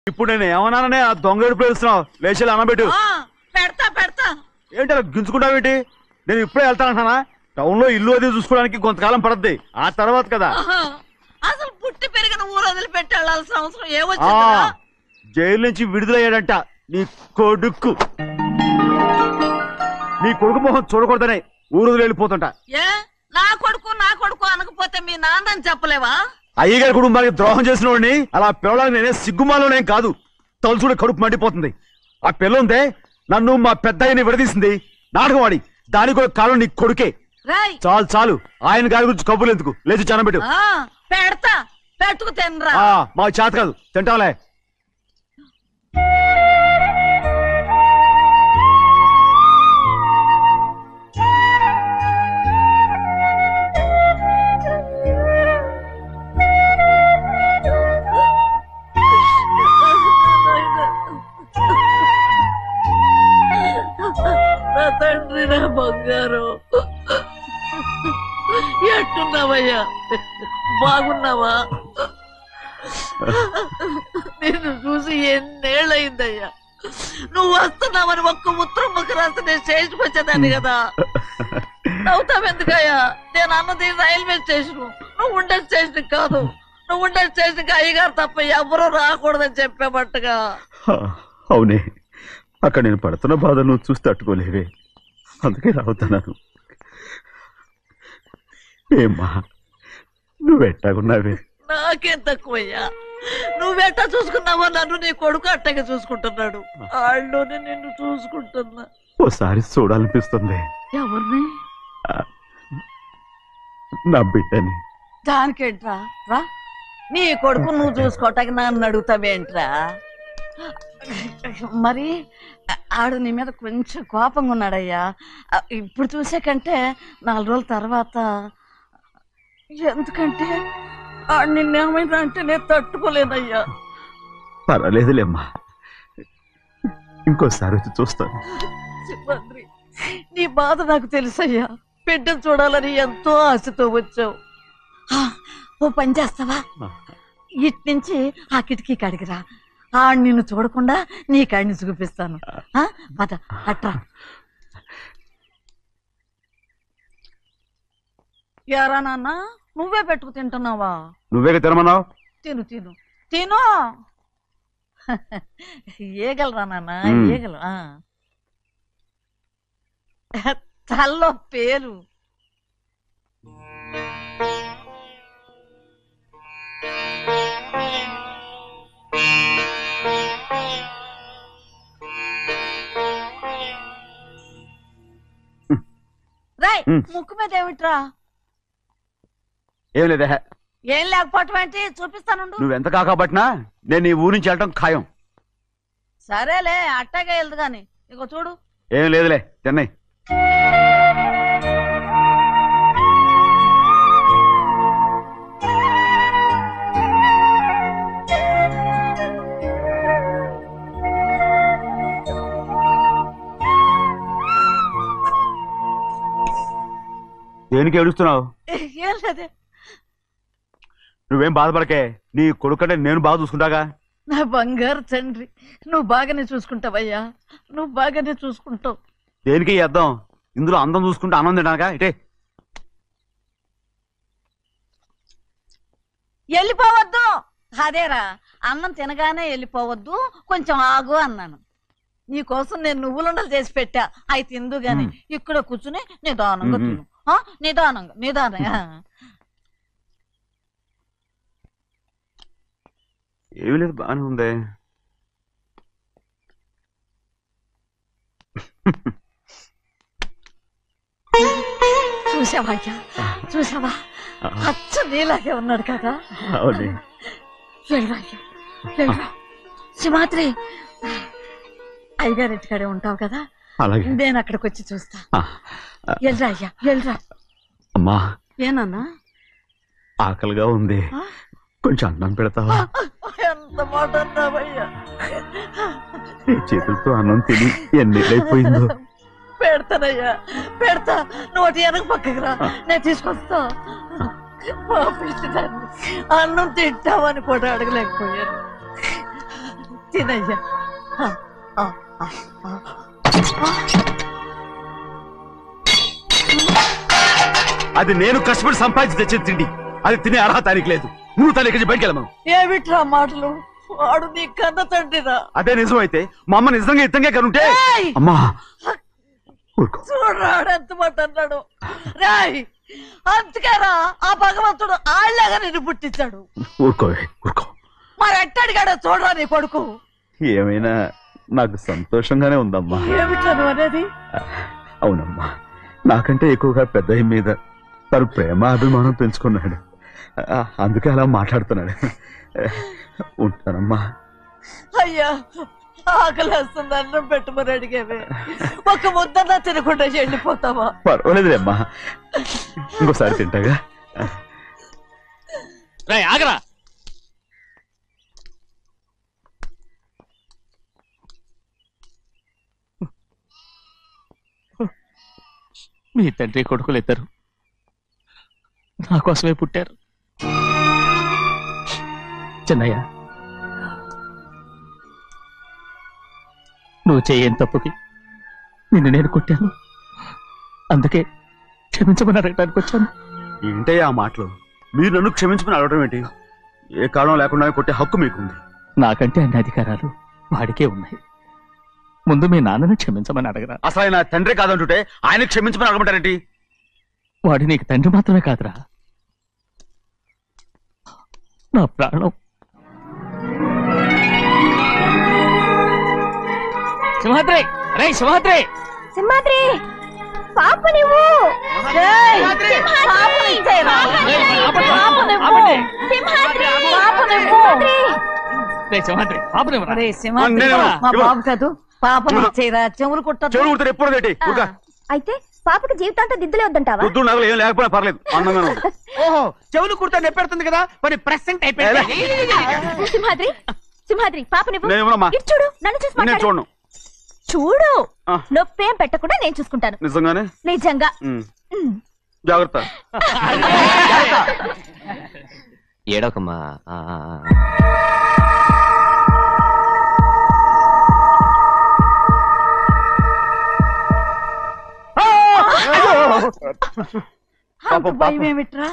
ఇప్పుడు నేను ఏమన్నాననే ఆ దొంగ ఎడుపు వేస్తున్నావు లేచి అనబెట్టు పెడతా పెడతా ఏంటి అలా గించుకుంటావేంటి నేను ఇప్పుడే వెళ్తానంటున్నా టౌన్ లో ఇల్లు అది చూసుకోవడానికి కొంతకాలం పడద్ది ఆ తర్వాత కదా అసలు పుట్టి పెరిగిన ఊరు వదిలిపెట్టి వెళ్ళాల్సిన అవసరం ఏమొచ్చిందా జైలు నుంచి విడుదలయ్యాడంట నీ కొడుకు మొహం చూడకూడదనే ఊరు వదిలి వెళ్ళిపోతుంటా ఏ నా కొడుకు అనకపోతే మీ నాన్నని చెప్పలేవా అయ్యగారి కుటుంబానికి ద్రోహం చేసిన వాడిని అలా పిల్లడానికి నేనే సిగ్గుమాలోనేం కాదు తలుచుకుంటే కడుపు మండిపోతుంది ఆ పిల్ల ఉందే నన్ను మా పెద్దయ్యని విడదీసింది నాటకవాడి దానికి కూడా కాలం నీ కొడుకే చాలు చాలు ఆయన గారి గురించి కబుర్లు ఎందుకు లేచి చనబెట్టు పెడతా పెట్టుకు తినరా మా చేత కాదు తింటాలే తండ్రి నా బంగారు ఎట్టున్నావయ్యా బాగున్నావా నిన్ను చూసి ఎన్నేళ్ళయిందయ్యా నువ్వు వస్తున్నావని ఒక్క ఉత్తరం ముక్క రాస్తే నేను స్టేషన్కి వచ్చేదాన్ని కదా నవ్వుతావెందుకయ్యా నేను అన్నది రైల్వే స్టేషన్ నువ్వు ఉండే స్టేషన్ కాదు నువ్వు ఉండే స్టేషన్కి అయ్యగారు తప్ప ఎవరూ రాకూడదని చెప్పేమట్టుగా అవునే అక్కడ నేను పడుతున్న బాధ నువ్వు చూసి తట్టుకోలేవే అందుకే రావుతున్నాను ఏమ్మా నువ్వెట్టాగున్నావే నాకేం తక్కువయ్యా నువ్వెట్టా చూసుకున్నావో నన్ను నీ కొడుకు అట్టగా చూసుకుంటున్నాడు వాళ్ళలోనే నిన్ను చూసుకుంటున్నా ఓసారి చూడాలనిపిస్తుంది ఎవరిని నా బిడ్డని దానికేంట్రా రా నీ కొడుకు నువ్వు చూసుకోవటానికి నన్ను అడుగుతావేంట్రా మరి ఆడు నీ మీద కొంచెం కోపంగా ఉన్నాడయ్యా ఇప్పుడు చూసే కంటే 4 రోజుల తర్వాత ఎందుకంటే నిన్నేమైనా అంటే నేను తట్టుకోలేదయ్యా పర్వాలేదులేమ్మా ఇంకోసారి వచ్చి చూస్తాను సింహాద్రి నీ బాధ నాకు తెలుసయ్యా బిడ్డను చూడాలని ఎంతో ఆశతో వచ్చావు ఓ పని చేస్తావా ఇటు నుంచి ఆ కిటికీ కాడికిరా నిన్ను చూడకుండా నీ కాడిని చూపిస్తాను పద అట్రా యారా నాన్న నువ్వే పెట్టుకు తింటున్నావా నువ్వే తినమన్నావు తిను తిను తిను ఏగలరా నాన్న ఏగలు తల్లో పేరు రాయ్ ముక్కు మీద ఏమిట్రా ఏం లేదే ఏం లేకపోవటం ఏంటి చూపిస్తాను నువ్వెంత కాకబట్టినా నేను ఈ ఊరి నుంచి వెళ్ళటం ఖాయం సరేలే అట్టాగే వెళ్దు గాని ఇగో చూడు ఏం లేదులే చెన్నై దేనికి ఏడుస్తున్నావు ఏం లేదే నువ్వేం బాధపడకే నీ కొడుకంటే నేను బాగా చూసుకుంటాగా నా బంగారు తండ్రి నువ్వు బాగానే చూసుకుంటావయ్యా నువ్వు బాగానే చూసుకుంటావు దేనికి అర్థం ఇందులో అందం చూసుకుంటే ఆనందం తినగా ఇటే వెళ్ళిపోవద్దు అదేరా అన్నం తినగానే వెళ్ళిపోవద్దు కొంచెం ఆగు అన్నాను నీకోసం నేను నువ్వులుండలు చేసి పెట్టా అవి తిందు గాని ఇక్కడ కూర్చుని నిదానంగా తిను నిదానంగా ఏమీ లేదు బాగానే ఉందే చూసావా అచ్చ నీలాగే ఉన్నాడు కదా సింహాద్రి అయ్యగారింటికాడే ఉంటావు కదా నేను అక్కడికి వచ్చి చూస్తా వెళ్ళరా అయ్యా వెళ్ళరా అమ్మా ఏనన్నా ఆకలిగా ఉంది కొంచెం అన్నం పెడతావా ఎంత మాట అన్నావయ్యా నీ చేతులతో అన్నం తిని ఎన్నికైపోయిందో పెడతానయ్యా పెడతా నోటి వెనక పక్కకి రా నేను తీసుకొస్తా అన్నం తింటామని కూడా అడగలేకపోయాను తినయ్యా. అది నేను కష్టపడి సంపాదించి తెచ్చిన తిండి. అది తినే అర్హత ఆయనకి లేదు. నువ్వు తన ఇక్కడి బయటికి వెళ్ళమను. ఏమిట్రా మాటలు? వాడు నీ కన్న తండ్రిరా. అదే నిజం అయితే మా అమ్మ నిజంగా ఇద్దంగా కనుంటే అమ్మా చూడరాడు ఎంత మాట అన్నాడు. రాయ్ అందుకేరా ఆ భగవంతుడు ఆళ్ళగా నిన్ను పుట్టించాడు. ఊరుకోవే ఊరుకో. మరి ఎట్టడిగాడో చూడరా నీ కొడుకు. ఏమైనా నాకు సంతోషంగానే ఉందమ్మా. ఏమిట్రా నువ్వు అనేది? అవునమ్మా, నాకంటే ఎక్కువగా పెద్ద మీద తను ప్రేమ అభిమానం పెంచుకున్నాడు. అందుకే అలా మాట్లాడుతున్నాడు. ఉంటానమ్మా. అయ్యా ఆకలేస్తుంది, అన్నం పెట్టమని అడిగేవే. ఒక ముద్దన్నా తినకుండా వెళ్ళిపోతావా? పర్వాలేదులేమ్మా, ఇంకోసారి తింటాగా. ఆగరా. మీ తండ్రి కొడుకులు ఇద్దరు నా కోసమే పుట్టారు. చిన్నయ్య, నువ్వు చేయని తప్పుకి నిన్ను నేను కొట్టాను. అందుకే క్షమించమని అడగడానికి వచ్చాను. ఏంటే ఆ మాటలు? మీరు నన్ను క్షమించమని అడగడం ఏంటి? ఏ కారణం లేకుండా కొట్టే హక్కు మీకుంది. నాకంటే అన్ని అధికారాలు వాడికే ఉన్నాయి. ముందు మీ నాన్నని క్షమించమని అడగరా. అసలు ఆయన తండ్రి కాదంటుంటే ఆయన క్షమించమని అడగమంటారేంటి? వాడి నీకు తండ్రి మాత్రమే కాదురా, నా ప్రాణం. సింహాద్రి, రే సింహాద్రి, సింహాద్రి పాప నువ్వు మా బాబు కాదు, పాపం ఇచ్చేరా. చెవులు కుట్టదు. చెవులు కుడతారు ఎప్పుడు ఏంటి? అయితే పాపకి జీవితాంతం దిద్దులే వద్దంటావా? పొద్దు నగలు ఏం లేకపోయినా పర్లేదు, అందంగా ఉంది. ఓహో, చెవులు కుర్తా నెప్పెడుతుంది కదా, మరి ప్రెసెంట్ అయిపోయింది. సింహాద్రి సింహాద్రి పాప నువ్వు నేనేమోనమ్మా? ఇటు చూడు, నన్ను చూసి నేను మాట్లాడు. చూడను. చూడు, ఆ. నొప్పేం పెట్టకుండా నేను చూసుకుంటాను. నిజంగానే? నిజంగా. జాగ్రత్త. ఏడవకమ్మా. అంత భయం ఏమిట్రా?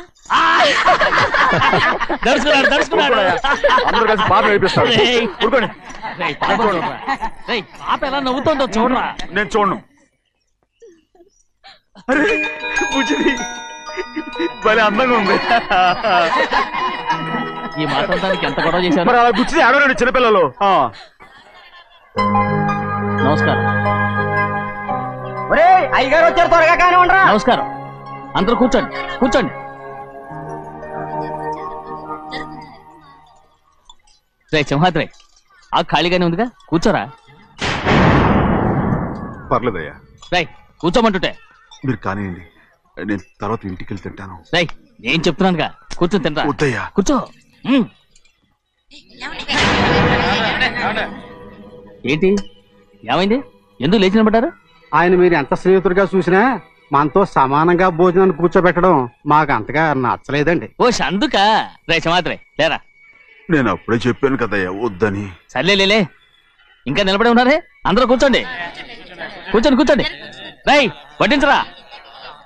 దర్శకున్నాడు దర్శకున్నాడు. అందరూ కలిసి పాప వేపిస్తారు. ఊరుకోండి. పాప ఎలా నవ్వుతుందో చూడరా. నేను చూడను. అరే బుజ్జిది భలే అందంగా ఉంది. ఈ మాత్రం దానికి ఎంత గొడవ చేశారు. మరి అలా బుచ్చిది ఆడవాడు చిన్నపిల్లలు. నమస్కారం. అయ్యగారు వచ్చారు, త్వరగా కానీ ఉండరా. నమస్కారం. అందరూ కూర్చోండి కూర్చోండి. రే సింహాద్రి, ఆ ఖాళీగానే ఉందిగా, కూర్చోరా. పర్లేదయ్యా. రై కూర్చోమంటుంటే. మీరు కానివ్వండి, నేను తర్వాత ఇంటికి వెళ్ళి తింటాను. రై నేను చెప్తున్నానుగా, కూర్చొని తింటా. వద్దయ్యా. కూర్చో. ఏంటి ఏమైంది? ఎందుకు లేచి నిలబడ్డారు? ఆయన మీరు ఎంత స్నేహితుడిగా చూసినా మనతో సమానంగా భోజనాన్ని కూర్చోబెట్టడం మాకు అంతగా నచ్చలేదండి. ఓ అందుక. రే సింహాద్రి లేరా. నేను అప్పుడే చెప్పాను కదయ్యా వద్దని. సర్లేలే, ఇంకా నిలబడి ఉన్నారే. అందరూ కూర్చోండి కూర్చోండి కూర్చోండి. రై వడ్డించరా,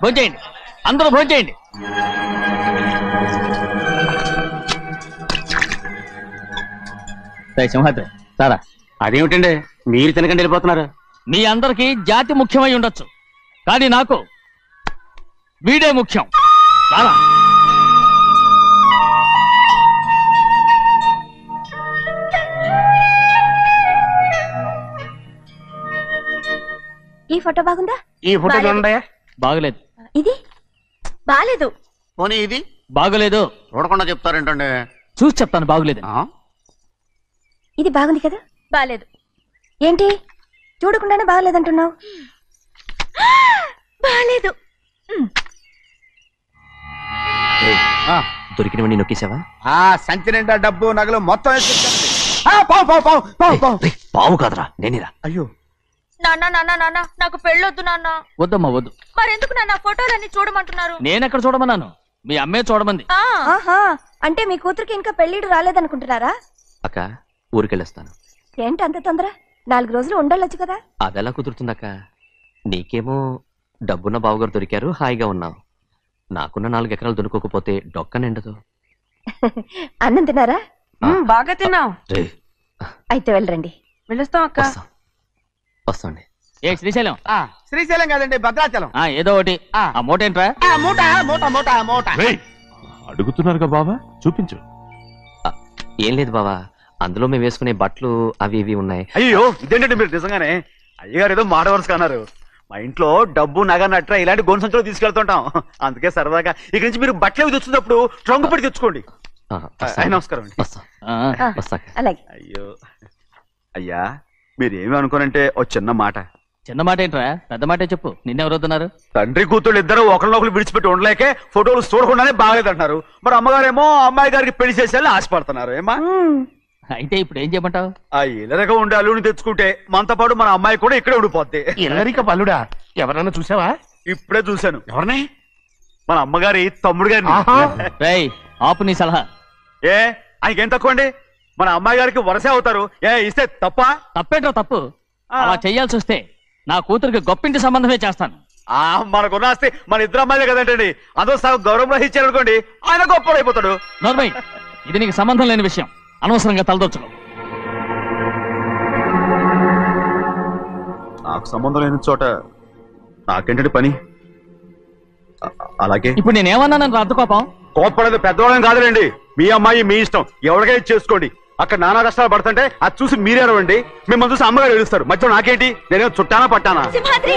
భోంచేయండి, అందరూ భోంచేయండి. రై సింహాద్రి సారా. అదేమిటండి మీరు తినకండి వెళ్ళిపోతున్నారు? మీ అందరికీ జాతి ముఖ్యమై ఉండొచ్చు, కానీ నాకు వీడే ముఖ్యం. సారా. ఈ ఫోటో బాగుందా? ఈ ఫోటో చూడండి. బాగలేదు. ఇది బాలేదు. పోనీ ఇది బాగలేదు. చూడకుండా చెప్తారేంటండి? చూసి చెప్తాను బాగలేదు. ఇది బాగుంది కదా? బాలేదు. ఏంటి చూడకుండానే బాగలేదంటున్నావు? బాలేదు. దొరికినవన్నీ నొక్కేసావా? సంచి నిండా డబ్బు నగలు మొత్తం పావు కాదురా, నేనేరా. అయ్యో నాన్న నాన్న నాన్న నాకు పెళ్ళొద్దు నాన్న. వద్దమ్మా వద్దు. మరెందుకు నాన్న ఫోటోలన్నీ చూడమంటున్నారు? నేనెక్కడ చూడమన్నాను, మీ అమ్మే చూడమంది. ఆహా, అంటే మీ కూతురికి ఇంకా పెళ్ళిడు రాలేదనుకుంటున్నారా? అక్క ఊరికెళ్ళొస్తాను. ఏంటి అంత తొందర? 4 రోజులు ఉండొచ్చు కదా. అదెలా కుదురుతుందక్క? నీకేమో డబ్బున్న బావగారు దొరికారు, హాయిగా ఉన్నావు. నాకున్న 4 ఎకరాలు దొరకకపోతే డొక్క నిండదు. అన్నం తిన్నారా? బాగా తిన్నావు. రే, అయితే వెళ్ళరండి. వెళ్ళొస్తాం అక్క. వస్తాండి. ఏ శ్రీశైలం, శ్రీశైలం కాదండి, భద్రాచలం. ఏదో ఒకటి. ఆ మూట ఏంట్రా? మూట మూట మూట మూట. అడుగుతున్నారుగా బావా, చూపించు. ఏం లేదు బావా, అందులో మేము వేసుకునే బట్టలు అవి ఇవి ఉన్నాయి. అయ్యో ఇదేంటండి మీరు నిజంగానే అయ్యగారు ఏదో మాట వరుస కన్నారు. మా ఇంట్లో డబ్బు నగ నట్ర ఇలాంటి గొంతు సంచులు తీసుకెళ్తుంటాం. అందుకే సరదాగా ఇక నుంచి మీరు బట్టలు తెచ్చుకున్నప్పుడు ట్రంక్ పెట్టి తెచ్చుకోండి. నమస్కారం అండి. వస్తాక. అలాగే. అయ్యో అయ్యా, మీరేమి అనుకోనంటే ఓ చిన్న మాట. చిన్న మాట ఏంట్రా, పెద్ద మాటే చెప్పు. నిన్నెవరు వద్దన్నారు? తండ్రి కూతుళ్ళు ఇద్దరు ఒకరినొకరు విడిచిపెట్టి ఉండలేకే ఫోటోలు చూడకుండానే బాగలేదంటున్నారు. మరి అమ్మగారేమో అమ్మాయి గారికి పెళ్లి చేసేయాలని ఆశపడుతున్నారు. ఏమా అయితే ఇప్పుడు ఏం చేయమంటావు? ఆ ఇల్లరగా ఉండే అల్లుని తెచ్చుకుంటే మనతో పాటు మన అమ్మాయి కూడా ఇక్కడే ఉండిపోద్ది. ఇల్లరిక పల్లుడా? ఎవరన్నా చూసావా? ఇప్పుడే చూశాను. ఎవరిని? మన అమ్మగారి తమ్ముడు గారిని. రేయ్, ఆపు నీ సలహా. ఏ ఆయనకేం తక్కువ అండి? మన అమ్మాయి గారికి వరసే అవుతారు. ఏ ఇస్తే తప్ప? తప్పేంట్రా తప్పు? అలా చెయ్యాల్సి వస్తే నా కూతురికి గొప్పింటి సంబంధమే చేస్తాను. మనకున్న ఆస్తి మన ఇద్దరు అమ్మాయిలే కదంటండి. అందరూ సగం గౌరవం ఇచ్చారు అనుకోండి, ఆయన గొప్పడు అయిపోతాడు. నోర్మై, ఇది నీకు సంబంధం లేని విషయం. అనవసరంగా తలదొచ్చుకో. నాకు సంబంధం లేని చోట నాకేంటంటే పని. అలాగే ఇప్పుడు నేనేమన్నానని రద్దు కోపం? కోప్పడేది పెద్దవాళ్ళం కాదులేండి. మీ అమ్మాయి మీ ఇష్టం, ఎవరికైనా చేసుకోండి. అక్కడ నానా కష్టాలు పడుతుంటే అది చూసి మీరేరవండి. మిమ్మల్ని చూసి అమ్మగారు ఏడుస్తారు. మధ్యలో నాకేంటి? నేనేం చుట్టానా పట్టానా? సింహాద్రి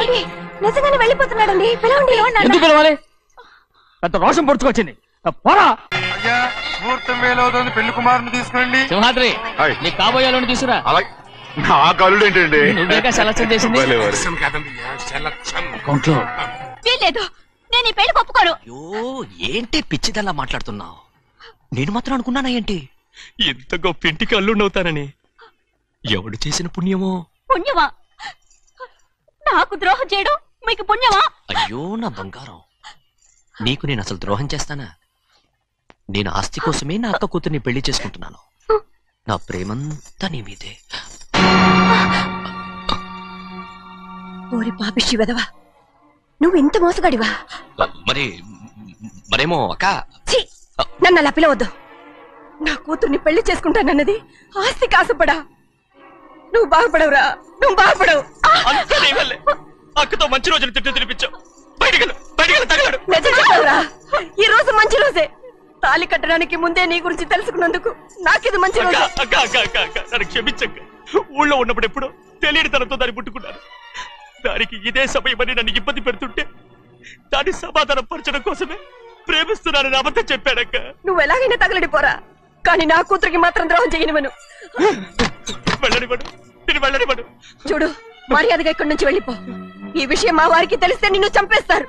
నిజంగానే వెళ్ళిపోతున్నాడండి. పిలవండి. ఎందుకు పిలవాలి? పెద్ద రోషం పొడుచుకొచ్చింది. పోరా. పెళ్లి కుమారుని తీసుకురండి. సింహాద్రి, నీ కాబోయేలోని తీసుకురా. నా కళ్ళు ఏంటండి? నువ్వేగా సెలక్షన్ చేసింది. వీల్లేదు, నేను ఈ పెళ్లి ఒప్పుకోను. అయ్యో, ఏంటి పిచ్చిదల్లా మాట్లాడుతున్నావు? నేను మాత్రం అనుకున్నానా ఏంటి ఎంత గొప్ప ఇంటికి అల్లుండవుతానని? ఎవడు చేసిన పుణ్యమో? పుణ్యమా? నాకు ద్రోహం చేయడం మీకు పుణ్యమా? అయ్యో నా బంగారం, నీకు నేను అసలు ద్రోహం చేస్తానా? నేను ఆస్తి కోసమే నా అక్క కూతుర్ని పెళ్లి చేసుకుంటున్నాను. నా ప్రేమంతా నీ మీదే. ఓరి పాపిష్టి వెదవా, నువ్వు ఇంత మోసగాడివా? మరేమో అక్క. నన్ను అలా పిలవద్దు. నా కూతుర్ని పెళ్లి చేసుకుంటానన్నది ఆస్తి కాసపడా. నువ్వు బాగుపడవురా, నువ్వు బాగుపడవు. అక్కతో మంచి రోజులు తిట్టు తినిపించావు. ఈ రోజు మంచి రోజే. తాళి కట్టడానికి ముందే నీ గురించి తెలుసుకున్నందుకు నాకిది మంచి రోజు. నన్ను క్షమించక్క. ఊళ్ళో ఉన్నప్పుడు ఎప్పుడో తెలియని తనతో దాన్ని పుట్టుకున్నాను. దానికి ఇదే సమయమని నన్ను ఇబ్బంది పెడుతుంటే దాన్ని సమాధానం పరచడం కోసమే ప్రేమిస్తున్నానని అబద్ధం చెప్పాడక్క. నువ్వు ఎలాగైనా తగలడిపోరా, కానీ నా కూతురికి మాత్రం ద్రోహం చేయనివను. వెళ్ళనివ్వడు, నేను వెళ్ళనివ్వడు. చూడు, మర్యాదగా ఇక్కడి నుంచి వెళ్ళిపో. ఈ విషయం మా వారికి తెలిస్తే నిన్ను చంపేస్తారు.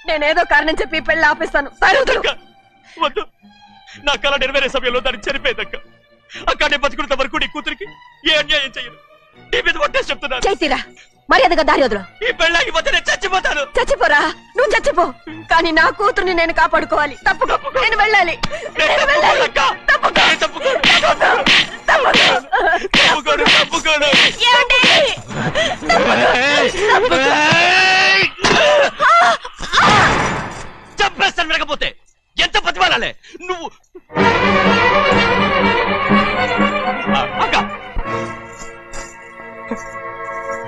నేనేదో కారణం చెప్పి పెళ్లి ఆపేస్తాను. వద్దు, నా కళ నెరవేరే సమయంలో దాన్ని చనిపోయేదక్క. అక్కడే బతుకున్నంత వరకు నీ కూతురికి ఏ అన్యాయం చేయను. నీ మీద ఒట్టేసి చెప్తున్నాను. చేసిరా, మర్యాదగా దారి వదులు. ఈ పెళ్ళాకి వద్ద నేను చచ్చిపోతాను. చచ్చిపోరా, నువ్వు చచ్చిపో, కానీ నా కూతుర్ని నేను కాపాడుకోవాలి. తప్పుకో, నేను వెళ్ళాలి. చంపేస్తాను. వినకపోతే ఎంత బతిమాలాలే నువ్వు?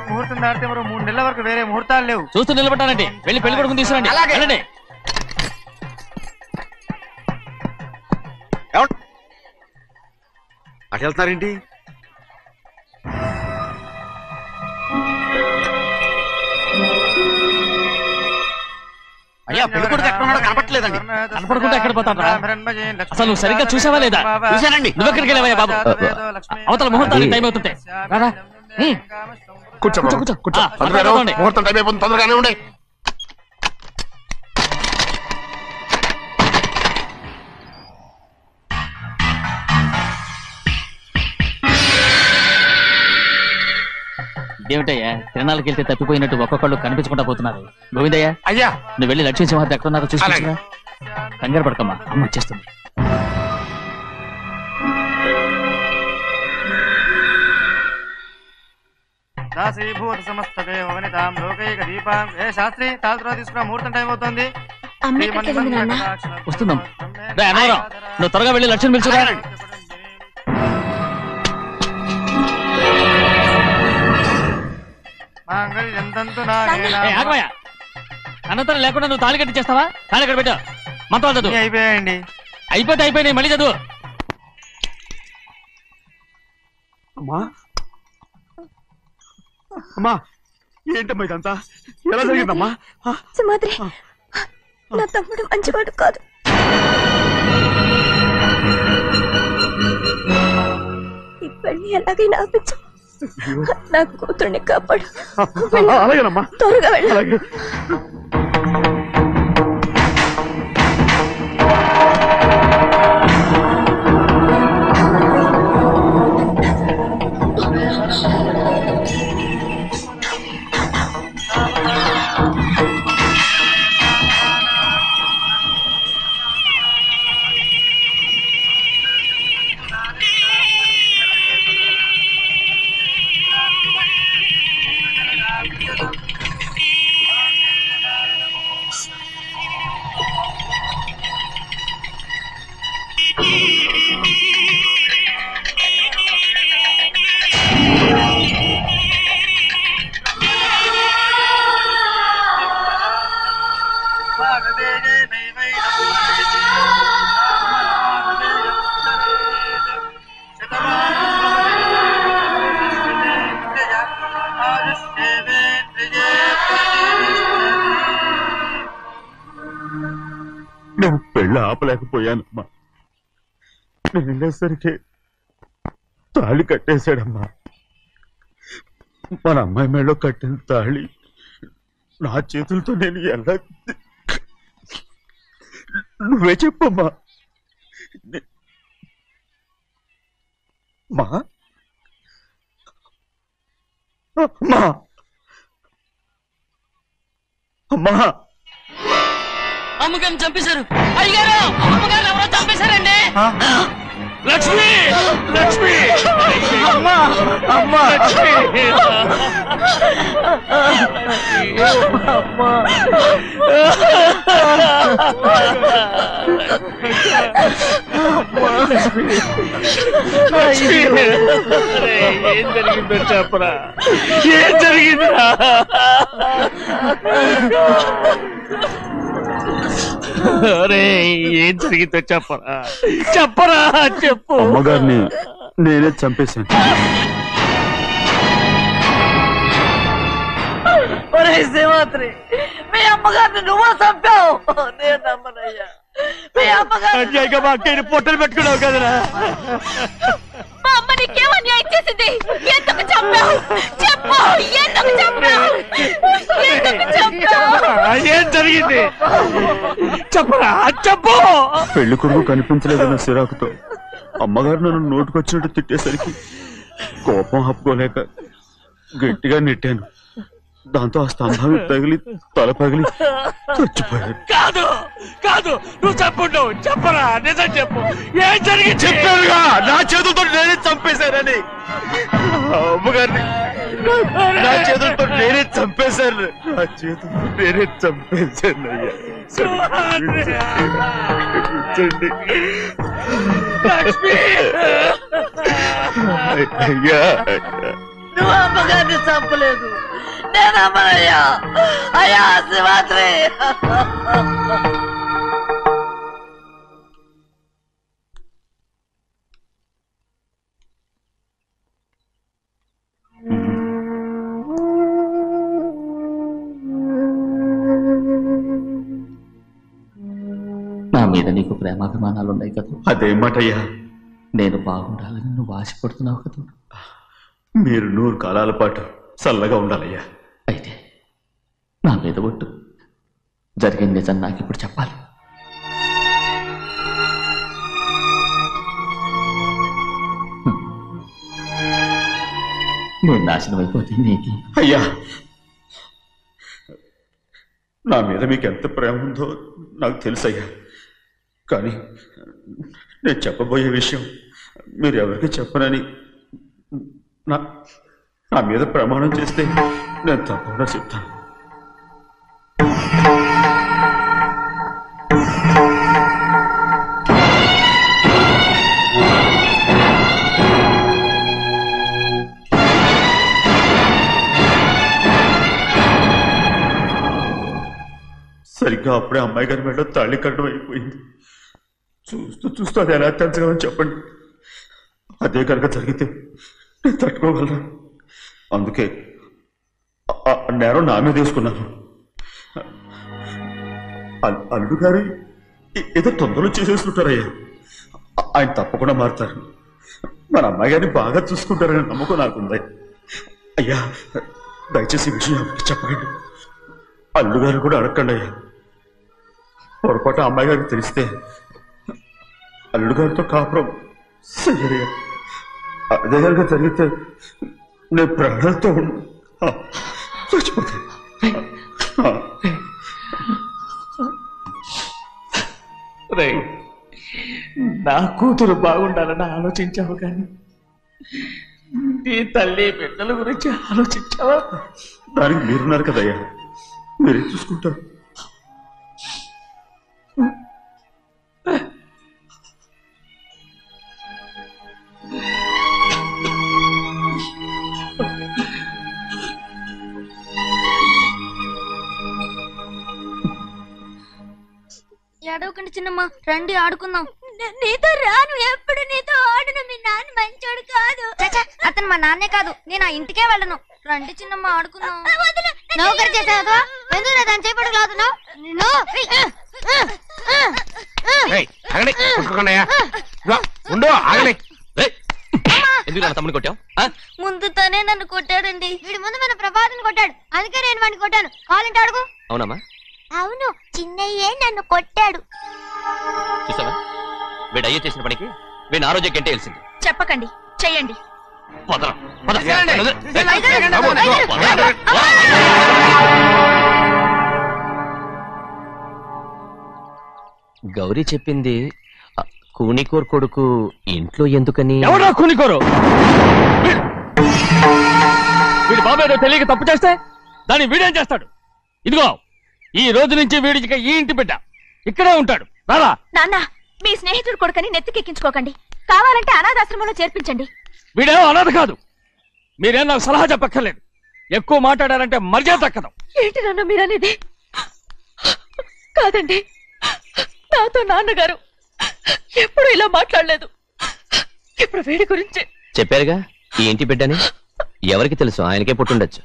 ముహూర్తం దాటితే మరో 3 నెలల వరకు వేరే ముహూర్తాలు లేవు. చూస్తూ నిలబట్టానండి. వెళ్ళి పెళ్లి కొడుకుని తీసుకురండి. వెళ్ళండి. అటు వెళ్తున్నారేంటి? అయ్యా, పెళ్లి కొడుకు ఎక్కడ ఉన్నాడో కనపట్లేదండి. కనపడకుండా ఎక్కడ పోతాడ్రా? అసలు నువ్వు సరిగ్గా చూసావా లేదా? చూశానండి. నువ్వు ఎక్కడికి వెళ్ళావయ్యా బాబు? అవతల ముహూర్తానికి టైం అవుతుంటే రారా. కూర్చో కూర్చో. కూర్చో. కూర్చోండి. ముహూర్తం టైం అయిపోతుంది, తొందరగానే ఉండే. ఇదేమిటయ్యా, తిరణాలకు వెళ్తే తప్పిపోయినట్టు ఒక్కొక్కళ్ళు కనిపించకుండా పోతున్నారు. గోవిందయ్య, అయ్యా నువ్వు వెళ్ళి లక్ష్మీ సింహాద్రి ఎక్కడ ఉన్నారో చూసుకుంటున్నా. కంగారు పడకమ్మా, అమ్మ వచ్చేస్తుంది. దాసీభూత సమస్త దేవ వనితాం లోకైక దీపాం. ఏ శాస్త్రి తాళతో తీసుకురా, ముహూర్తం టైం అవుతుంది. వస్తున్నాం. నువ్వు త్వరగా వెళ్ళి లక్ష్యం పిలుచురా. అనంతరం లేకుండా నువ్వు తాళి కట్టి చేస్తావా? తాళి కట్టి పెట్టు. మంత్రాలు చదువు. అయిపోయాయండి. అయిపోయినాయి, మళ్ళీ చదువు. అమ్మా అమ్మా, ఏంటమ్మా ఇదంతా? ఎలా జరిగిందమ్మా? సుమాద్రి, నా తమ్ముడు మంచివాడు కాదు. ఈ పెళ్లి ఎలాగైనా ఆపించు. నా కూతుర్ని కాపాడు. అలాగేనమ్మా, త్వరగా వెళ్ళాలి. నేను పెళ్ళి ఆపలేకపోయానమ్మా. నేను వెళ్ళేసరికి తాళి కట్టేశాడమ్మా. మన అమ్మాయి మేడలో కట్టిన తాళి నా చేతులతో నేను ఎలా... నువ్వే చెప్పమ్మా. మా అమ్మా, అమ్మా, అమ్మగారిని చంపేశారు. అయ్యారు, అమ్మగారు ఎవరో చంపేశారండి. లక్ష్మి, లక్ష్మి, అమ్మా, అమ్మా, ఏం జరిగిందో చెప్పరా? ఏం జరిగిందా? ఏం జరిగిందో చెప్పరా? చెప్పరా, చెప్పు. అమ్మగారిని నేనే చంపేశాను. శ్రీమాత్రి, మీ అమ్మగారిని నువ్వు చంపావు. నేను నమ్మనయ్యా. మీ అమ్మగారు మా అక్కని పొట్టలు పెట్టుకున్నావు కదరా. మా అమ్మ నీకేం అన్యాయం చేసింది? ఎందుకు చంపావు? చెప్పు, ఎందుకు చంపావు? ఎందుకు చంపావు? ఏం జరిగింది చెప్పరా, చెప్పు. పెళ్లి కొడుకు కనిపించలేదన్న సిరాకుతో అమ్మగారు నన్ను నోటుకొచ్చినట్టు తిట్టేసరికి కోపం ఆపుకోలేక గట్టిగా నెట్టాను. దాంతో ఆ స్తంభం తగిలి తల పగిలి చచ్చిపోయాడు. కాదు కాదు, నువ్వు చెప్పుండవు. చెప్పరా, నిజం చెప్పు. ఏం జరిగింది? చెప్పానుగా, నా చేతులతో నేనే చంపేశానని. అమ్మగారిని నా చేతులతో నేనే చంపేశాను. నా చేతులతో నేనే చంపేశాను. అయ్యా, నువ్వు అమ్మగారిని చంపలేదు. నేను అమ్మనయ్యా. అయ్యా శివాత్రి, నా మీద నీకు ప్రేమాభిమానాలు ఉన్నాయి కదా. అదేమాటయ్యా? నేను బాగుండాలని నువ్వు ఆశపడుతున్నావు కదా. మీరు 100 కాలాల పాటు చల్లగా ఉండాలయ్యా. అయితే నా మీద ఒట్టు. జరిగిన నిజం నాకు ఇప్పుడు చెప్పాలి. నేను నాశనం అయిపోతే నీకు. అయ్యా, నా మీద మీకు ఎంత ప్రేమ ఉందో నాకు తెలుసయ్యా. కానీ నేను చెప్పబోయే విషయం మీరు ఎవరికి చెప్పనని నా మీద ప్రమాణం చేస్తే నేను తప్పకుండా చెప్తాను. సరిగ్గా అప్పుడే అమ్మాయి గారి మెడలో తాళి కట్టడం అయిపోయింది. చూస్తూ అది ఎలా తెంచగలని చెప్పండి. అదే కనుక జరిగితే నేను తట్టుకోగలరా? అందుకే నేరం నా మీద వేసుకున్నాను. అల్లుడు గారు ఏదో తొందరలో చేసేసుకుంటారయ్యా. ఆయన తప్పకుండా మారుతారు. మన అమ్మాయి గారిని బాగా చూసుకుంటారని నమ్మకం నాకుంది. అయ్యా దయచేసి ఈ విషయం చెప్పండి. అల్లుడు గారు కూడా అడగండి అయ్యా. పొరపాటు అమ్మాయి గారికి తెలిస్తే అల్లుడు గారితో కాపురం సయ్యయ్యా. అదే కనుక జరిగితే నేను ప్రాణాలతో చచ్చిపోతాను. నా కూతురు బాగుండాలని ఆలోచించావు కానీ నీ తల్లి బిడ్డల గురించి ఆలోచించావా? దానికి మీరున్నారు కదయ్యా, మీరే చూసుకుంటారు. ఏడవకండి చిన్నమ్మ, రండి ఆడుకుందాం. నీతో రాను, ఎప్పుడు నీతో ఆడను. మీ నాన్న మంచోడు కాదు. అతను మా నాన్నే కాదు, నేను ఆ ఇంటికే వెళ్ళను. రండి చిన్నమ్మ ఆడుకుందాం. నౌకరు చేసావు ఎందుకు దాని చేపడు లాదున్నావు? తమ్ముడు కొట్టావు? ముందు తనే నన్ను కొట్టాడండి. వీడి ముందు మన ప్రభాతం కొట్టాడు, అందుకే నేను వాడిని కొట్టాను. కావాలంటే అడుగు. అవునమ్మా? అవును, చిన్నయ్యే నన్ను కొట్టాడు. చూసావా, వీడు అయ్యే చేసిన పనికి వీడిని ఆరోగ్యం గంటే తెలిసింది. చెప్పకండి, చెయ్యండి. గౌరీ చెప్పింది కూనికోర్ కొడుకు ఇంట్లో ఎందుకని. ఎవరా కూనికోరు? వీడి బాబాయ్ తెలియక తప్పు చేస్తే దాన్ని వీడేం చేస్తాడు? ఇదిగో ఈ రోజు నుంచి వీడికి ఈ ఇంటి బిడ్డ ఇక్కడే ఉంటాడు. రారా. నాన్న, మీ స్నేహితుడు కొడుకని నెత్తికెక్కించుకోకండి. కావాలంటే అనాథాశ్రమంలో చేర్పించండి. వీడేమో అనాథ కాదు. మీరేం నాకు సలహా చెప్పక్కర్లేదు. ఎక్కువ మాట్లాడారంటే మర్యాద దక్కదు. ఏంటి నాన్న మీరనేది? కాదండి, నాతో నాన్నగారు ఎప్పుడు ఇలా మాట్లాడలేదు. ఇప్పుడు వీడి గురించి చెప్పారుగా ఈ ఇంటి బిడ్డని. ఎవరికి తెలుసు, ఆయనకే పుట్టుండొచ్చు.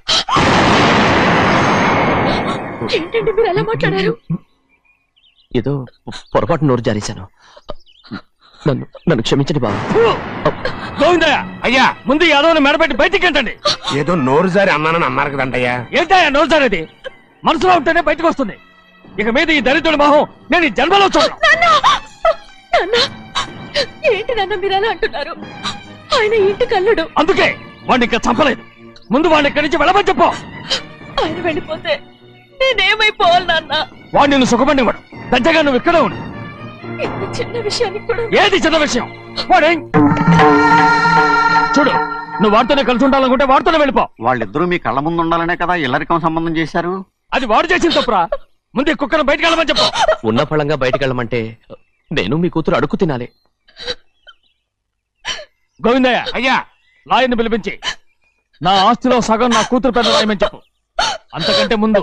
ఏంటండి మీరు ఎలా మాట్లాడారు? ఏదో పొరపాటు నోరు జారేశాను. నన్ను క్షమించండి బాబు. గోవిందయ్య, అయ్యా ముందు యాదవ్ని మెడబెట్టి బయటికి ఏంటండి? ఏదో నోరు జారి అన్నానని అన్నారు కదంటయ్యా. ఏంటయ్యా నోరు జారేది? మనసులో ఉంటేనే బయటకు వస్తుంది. ఇక మీద ఈ దరిద్రుడి మొహం నేను ఈ జన్మలో చూడను. ఏంటి నాన్న మీరు ఎలా అంటున్నారు? ఆయన ఇంటి కల్లుడు. అందుకే వాడిని ఇంకా చంపలేదు. ముందు వాడిని ఇక్కడి నుంచి వెళ్ళమని చెప్పు. ఆయన వెళ్ళిపోతే నేనేమైపోవాలి నాన్న? వాడు నిన్ను సుఖపడివాడు. పెద్దగా నువ్వు ఇక్కడే ఉండు. ఇంత చిన్న విషయానికి కూడా. ఏది చిన్న విషయం? వాడే చూడు, నువ్వు వాడితోనే కలిసి ఉండాలనుకుంటే వాడితోనే వెళ్ళిపో. వాళ్ళిద్దరూ మీ కళ్ళ ముందు ఉండాలనే కదా ఇల్లరికం సంబంధం చేశారు. అది వాడు చేసిన తప్పురా. ముందు ఈ కుక్కను బయటకు వెళ్ళమని చెప్పు. ఉన్న ఫలంగా బయటకు వెళ్ళమంటే నేను మీ కూతురు అడుగు తినాలి. గోవిందయ్య, అయ్యా లాయర్ని పిలిపించి నా ఆస్తిలో సగం నా కూతురు పెద్ద రాయమని చెప్పు. అంతకంటే ముందు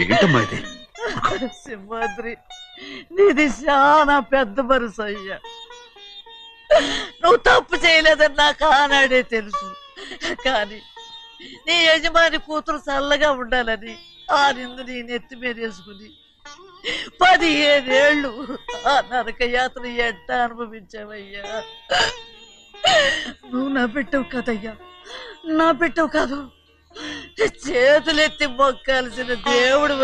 ఏంటమ్మా ఇది? సింహాద్రి, నీది చాలా పెద్ద మనసు అయ్యా. నువ్వు తప్పు చేయలేదని నాకు ఆనాడే తెలుసు. కానీ నీ యజమాని కూతురు చల్లగా ఉండాలని ఆ నిందు నీ నెత్తి మీద వేసుకుని 15 ఏళ్ళు ఆ నరక యాత్ర ఎట్ట అనుభవించావయ్యా. నువ్వు నా పెట్టవు కదయ్యా, నా పెట్టవు కాదు. చేతులెత్తి మొక్కాల్సిన దేవుడు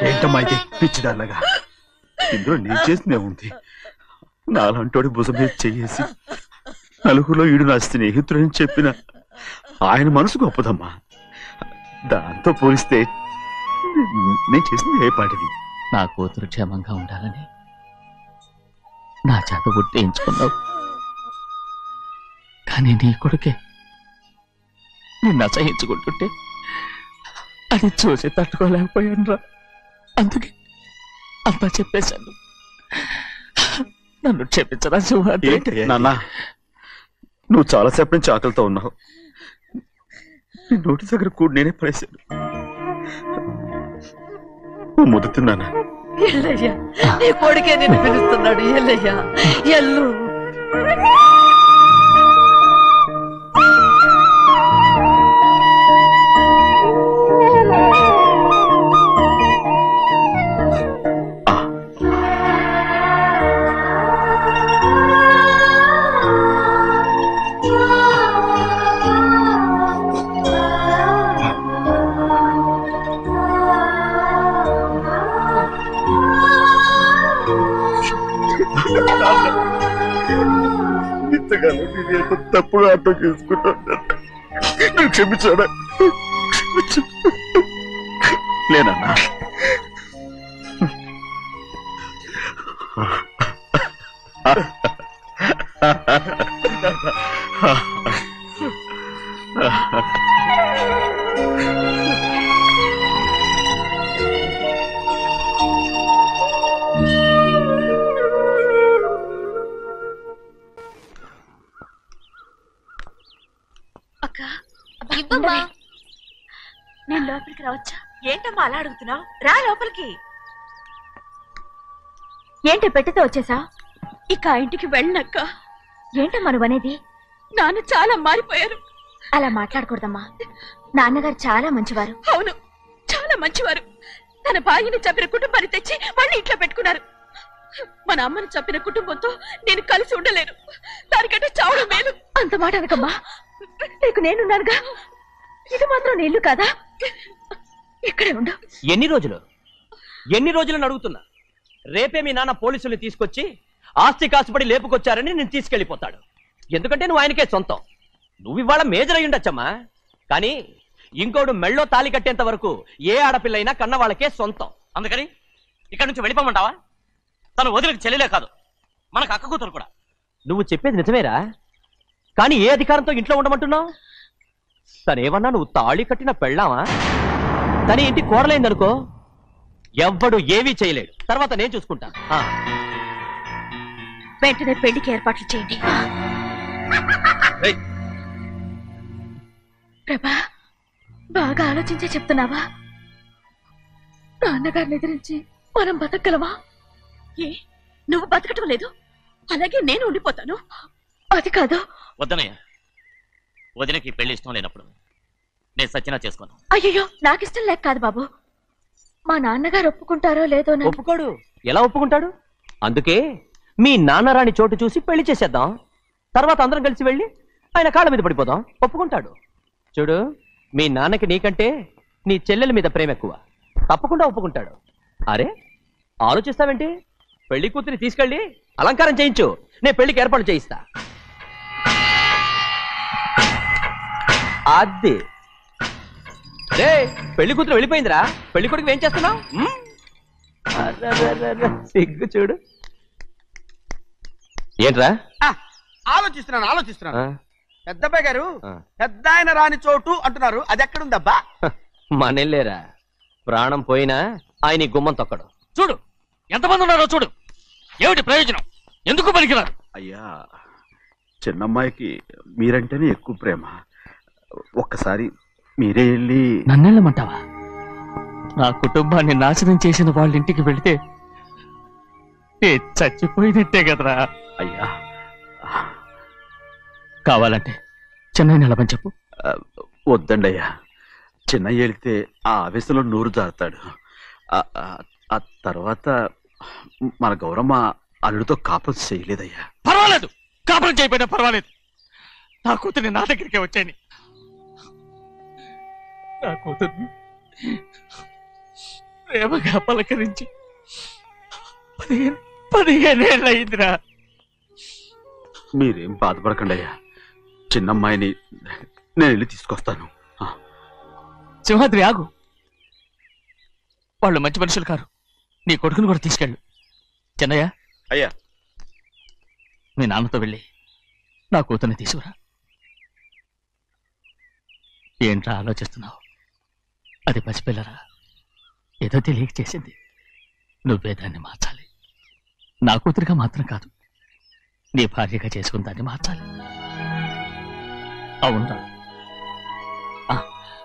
ఏంటమ్మా ఇది పిచ్చిదాల్లగా? ఇందులో నేను చేసినే ఉంది. నాలంటోడి భుజం మీద చెయ్యేసి నలుగురిలో ఈడు నా స్నేహితుడని చెప్పిన ఆయన మనసు గొప్పదమ్మా. దాంతో పోలిస్తే నేను చేసింది ఏ పాటిది? నా కూతురు క్షేమంగా ఉండాలని నా చేత గుర్తించుకున్నావు, కానీ నీ కొడుకే నిన్ను అసహించుకుంటుంటే అది చూసి తట్టుకోలేకపోయాను రా. అందుకే అంతా చెప్పేశాను. నన్ను క్షమించరా సింహాద్రి. నాన్న, నువ్వు చాలాసేపు నుంచి ఆకలితో ఉన్నావు. నీ నోటి దగ్గర కూడా నేనే పడేశాను. ముద్దు తిన్నానా? ఎల్లయ్యా, నీ కొడుకే నిన్ను పిలుస్తున్నాడు. ఎల్లయ్యా, ఎల్లు. తప్పుగా అర్థం చేసుకుంటాను. క్షమించాడా? లేనన్నా, నేను లోపలికి రావచ్చా? ఏంటమ్మా అలా అడుగుతున్నావు? రా లోపలికి. ఏంటి పెట్టితో వచ్చేసా? ఇక ఆ ఇంటికి వెళ్ళనక్క. ఏంటమ్మా నువ్వు అనేది? నాన్న చాలా మారిపోయారు. అలా మాట్లాడకూడదమ్మా. నాన్నగారు చాలా మంచివారు. అవును, చాలా మంచివారు. తన భార్యని చంపిన కుటుంబాన్ని తెచ్చి మళ్ళీ ఇంట్లో పెట్టుకున్నారు. మన అమ్మను చంపిన కుటుంబంతో నేను కలిసి ఉండలేను. దానికంటే చావడం మేలు. అంత మాట అనకమ్మా. నీకు నేనున్నానుగా. ఇది మాత్రం నీళ్లు కాదా? ఇక్కడే ఉండు. ఎన్ని రోజులను అడుగుతున్నా. రేపే మీ నాన్న పోలీసుల్ని తీసుకొచ్చి ఆస్తి కాసుపడి లేపుకొచ్చారని నేను తీసుకెళ్లిపోతాడు. ఎందుకంటే నువ్వు ఆయనకే సొంతం. నువ్వు ఇవాళ మేజర్ అయి ఉండొచ్చమ్మా, కానీ ఇంకోడు మెళ్ళో తాళి కట్టేంత వరకు ఏ ఆడపిల్లైనా కన్న వాళ్ళకే సొంతం. అందుకని ఇక్కడ నుంచి వెళ్ళిపోమంటావా? తను వదిలికి చెల్లెలే కాదు, మనకు అక్క కూతురు కూడా. నువ్వు చెప్పేది నిజమేరా, కానీ ఏ అధికారంతో ఇంట్లో ఉండమంటున్నావు? తనేమన్నా నువ్వు తాళి కట్టిన పెళ్ళావా? తన ఇంటి కోడలైందనుకో, ఎవ్వడు ఏవీ చేయలేడు. తర్వాత నేను చూసుకుంటా. వెంటనే పెళ్లికి ఏర్పాట్లు చేయండి. ప్రభా, బాగా ఆలోచించే చెప్తున్నావా? నాన్నగారిని ఎదిరించి మనం బతకగలవా? ఏ, నువ్వు బతకటం లేదు, అలాగే నేను ఉండిపోతాను. అది కాదు. వద్దనయ్య, వదినకి పెళ్లి ఇష్టం లేనప్పుడు నేను సచ్చినా చేసుకోను. అయ్యో, నాకిష్టం లేక కాదు బాబు. మా నాన్నగారు ఒప్పుకుంటారో లేదో. ఒప్పుకోడు. ఎలా ఒప్పుకుంటాడు? అందుకే మీ నాన్నరాని చోటు చూసి పెళ్లి చేసేద్దాం. తర్వాత అందరం కలిసి వెళ్ళి ఆయన కాళ్ళ మీద పడిపోదాం. ఒప్పుకుంటాడు. చూడు, మీ నాన్నకి నీకంటే నీ చెల్లెల మీద ప్రేమ ఎక్కువ. తప్పకుండా ఒప్పుకుంటాడు. అరే, ఆలోచిస్తావేంటి? పెళ్లి కూతురిని తీసుకెళ్ళి అలంకారం చేయించు, నేను పెళ్లికి ఏర్పాటు చేయిస్తా. అది రే, పెళ్లి కూతురు వెళ్ళిపోయిందిరా. పెళ్లి కొడుకు ఏం చేస్తున్నావు? సిగ్గు చూడు. ఏంట్రా? ఆలోచిస్తున్నాను. పెద్దబ్బాయి గారు పెద్ద ఆయన రాని చోటు అంటున్నారు, అది ఎక్కడుందబ్బా? మనెళ్ళేరా, ప్రాణం పోయినా ఆయన గుమ్మం తొక్కడు. చూడు ఎంతమంది ఉన్నారో చూడు. ఏమిటి ప్రయోజనం? ఎందుకు పనికిరారు? అయ్యా, చిన్నమ్మాయికి మీరంటేనే ఎక్కువ ప్రేమ. ఒక్కసారి మీరే వెళ్ళి. నన్నెళ్ళమంటావా? నా కుటుంబాన్ని నాశనం చేసిన వాళ్ళ ఇంటికి వెళితే చచ్చిపోయినట్టే కదరా. అయ్యా, కావాలంటే చెన్నై నిలబని చెప్పు. వద్దండి అయ్యా, చిన్నయ్య వెళితే ఆ ఆవేశంలో నోరు జారుతాడు. ఆ తర్వాత మన గౌరమ్మ అల్లుడితో కాపురం చేయలేదయ్యా. పర్వాలేదు, కాపురం చేయకపోయినా పర్వాలేదు. నా కూతురిని నా దగ్గరికే వచ్చాయని నా కూతుర్ని ప్రేమగా పలకరించి 15 ఏళ్ళయిందిరా. మీరేం బాధపడకండి అయ్యా, చిన్నమ్మాయిని నేను వెళ్ళి తీసుకొస్తాను. సింహాద్రి ఆగు, వాళ్ళు మంచి మనుషులు కారు, నీ కొడుకుని కూడా తీసుకెళ్ళు. చెన్నయ్య అయ్యా, మీ నాన్నతో వెళ్ళి నా కూతుర్ని తీసుకురా. ఏంట్రా ఆలోచిస్తున్నావు? అది పసిపిల్లరా, ఏదో తెలియక చేసింది. నువ్వే దాన్ని మార్చాలి. నా కూతురిగా మాత్రం కాదు, నీ భార్యగా చేసుకుని దాన్ని మార్చాలి. అవునరా,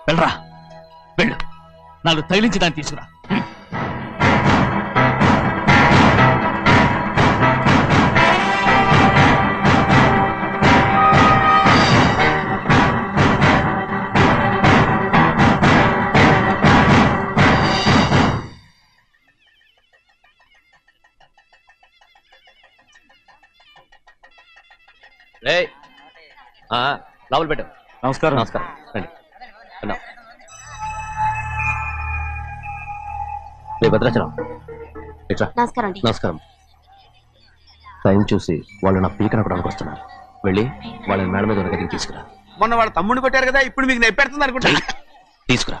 వెళ్ళరా, వెళ్ళు. నాలుగు తగిలించి దాన్ని తీసుకురా. లోపల పెట్టు. నమస్కారం. నమస్కారం. రండి. భద్రాచలం. నమస్కారం. నమస్కారం. టైం చూసి వాళ్ళు నా పీక నక్కడానికి వస్తున్నారు. వెళ్ళి వాళ్ళని మేడ మీద ఉన్న గదికి తీసుకురా. మొన్న వాళ్ళ తమ్ముడిని కొట్టారు కదా, ఇప్పుడు మీకు నెప్పెడుతుంది అనుకుంటా. తీసుకురా.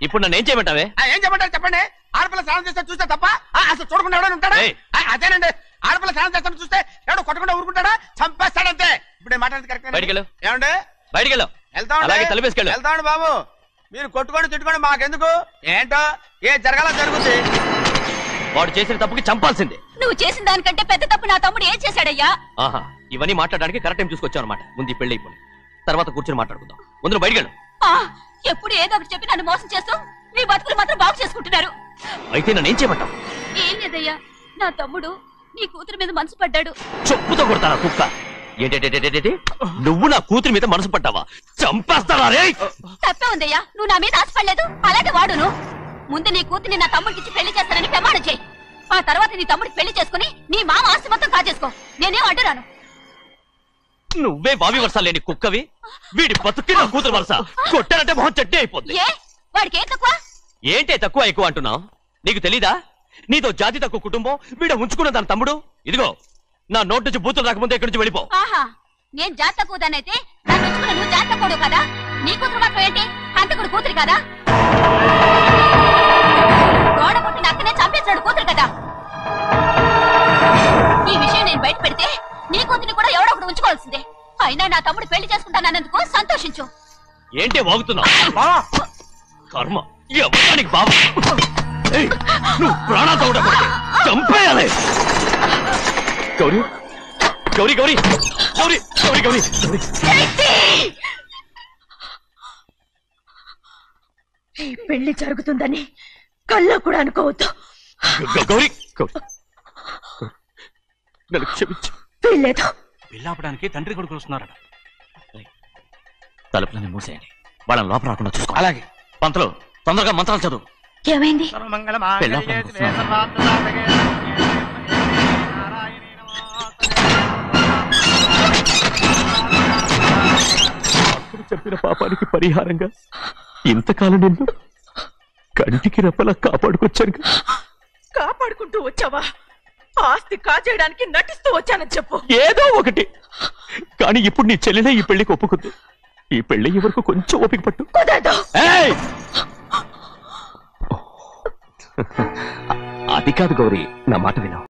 ఇప్పుడు నన్ను ఏం చేయమంటావే? ఏం చెప్పంటారు చెప్పండి. ఆడపిల్ల స్నానం చేస్తే చూస్తే తప్ప అసలు చూడకుండా ఎవడో ఉంటాడా? అదేనండి, ఆడపిల్ల స్నానం చేస్తాను చూస్తే ఎవడో కొట్టకుండా ఊరుకుంటాడా? చంపేస్తాడంతే. ఇప్పుడు మాట్లాడేది కరెక్ట్. బయటికి వెళ్ళు. ఏమండి? బయటికి వెళ్ళు. వెళ్తామండి బాబు. మీరు కొట్టుకొని తిట్టుకోండి, మాకెందుకు? ఏంటో ఏ జరగాల జరుగుతుంది. వాడు చేసిన తప్పుకి చంపాల్సిందే. నువ్వు చేసిన దానికంటే పెద్ద తప్పు నా తమ్ముడు ఏం చేశాడయ్యా? ఆహా, ఇవన్నీ మాట్లాడడానికి కరెక్ట్ టైం చూసుకొచ్చావు అనమాట. ముందు ఈ పెళ్లి అయిపోయి తర్వాత కూర్చొని మాట్లాడుకుందాం. ముందు బయటికి వెళ్ళు. ఎప్పుడు ఏదో ఒకటి చెప్పి నన్ను మోసం చేస్తూ మీ బతుకులు మాత్రం బాగు చేసుకుంటున్నారు. అయితే నన్ను ఏం చేయమంటావు? ఏం లేదయ్యా, నా తమ్ముడు నీ కూతురు మీద మనసు పడ్డాడు. చెప్పుతో కొడతారా కుక్క? ఏంటేంటి, నువ్వు నా కూతురి మీద మనసు పడ్డావా? చంపేస్తావా రే? తప్పే ఉందయ్యా, నువ్వు నా మీద ఆశపడలేదు, అలాగే వాడును. ముందు నీ కూతుర్ని నా తమ్ముడికి పెళ్లి చేస్తానని ప్రమాణం చేయి. ఆ తర్వాత నీ తమ్ముడికి పెళ్లి చేసుకుని నీ మామ ఆస్తి మొత్తం కాజేసుకో. నేనేం అడ్డురాను. నువ్వే బావి వరుస లేని కుక్కవి. వీడి బతుక్కి నా కూతురు వరుస. కొట్టానంటే మొహం చట్నీ అయిపోద్ది. వాడికి ఏం తక్కువ? ఏంటే తక్కువ ఎక్కువ అంటున్నావు? నీకు తెలీదా? నీతో జాతి తక్కువ కుటుంబం వీడ ఉంచుకున్న దాని తమ్ముడు. ఇదిగో నా నోటి నుంచి బూతులు రాకముందే ఇక్కడి నుంచి వెళ్ళిపో. ఆహా, నేను జాతి తక్కువ దానైతే నన్ను ఉంచుకున్న నువ్వు జాతి తక్కువ కదా? నీ కూతురు మాత్రం ఏంటి? హంతకుడు కూతురు కదా? గోడ పుట్టిన అక్కనే చంపేశాడు కూతురు కదా? ఈ విషయం నేను బయట పెడితే నీ కూతురిని కూడా ఎవడో ఒకటి ఉంచుకోవాల్సిందే. అయినా నా తమ్ముడు పెళ్లి చేసుకుంటానన్నందుకు సంతోషించు. ఏంటే వాగుతున్నావు? కర్మ ఎవరికి బాబు. నువ్వు ప్రాణాలతో ఉండకూడదు, చంపేయాలి. గౌరీ గౌరీ గౌరీ గౌరీ గౌరీ గౌరీ ఈ పెళ్లి జరుగుతుందని కల్లో కూడా అనుకోవద్దు. గౌరీ నన్ను క్షమించు. వీల్లేదు. పెళ్ళాపడానికి తండ్రి కొడుకులు వస్తున్నారట. తలుపులని మూసేయండి, వాళ్ళని లోపల రాకుండా చూసుకో. అలాగే పంతలు తొందరగా మంత్రాలు చదువు. ఏమైంది? అప్పుడు చెప్పిన పాపానికి పరిహారంగా ఇంతకాలం నిన్ను కంటికి రెప్పలా కాపాడుకొచ్చాను. కాపాడుకుంటూ వచ్చావా? ఆస్తి కాజేయడానికి నటిస్తూ వచ్చానని చెప్పు. ఏదో ఒకటి. కానీ ఇప్పుడు నీ చెల్లెలే ఈ పెళ్లికి ఒప్పుకుంది. ఈ పెళ్లి వరకు కొంచెం ఓపిక పట్టు. అది కాదు గౌరీ, నా మాట విను.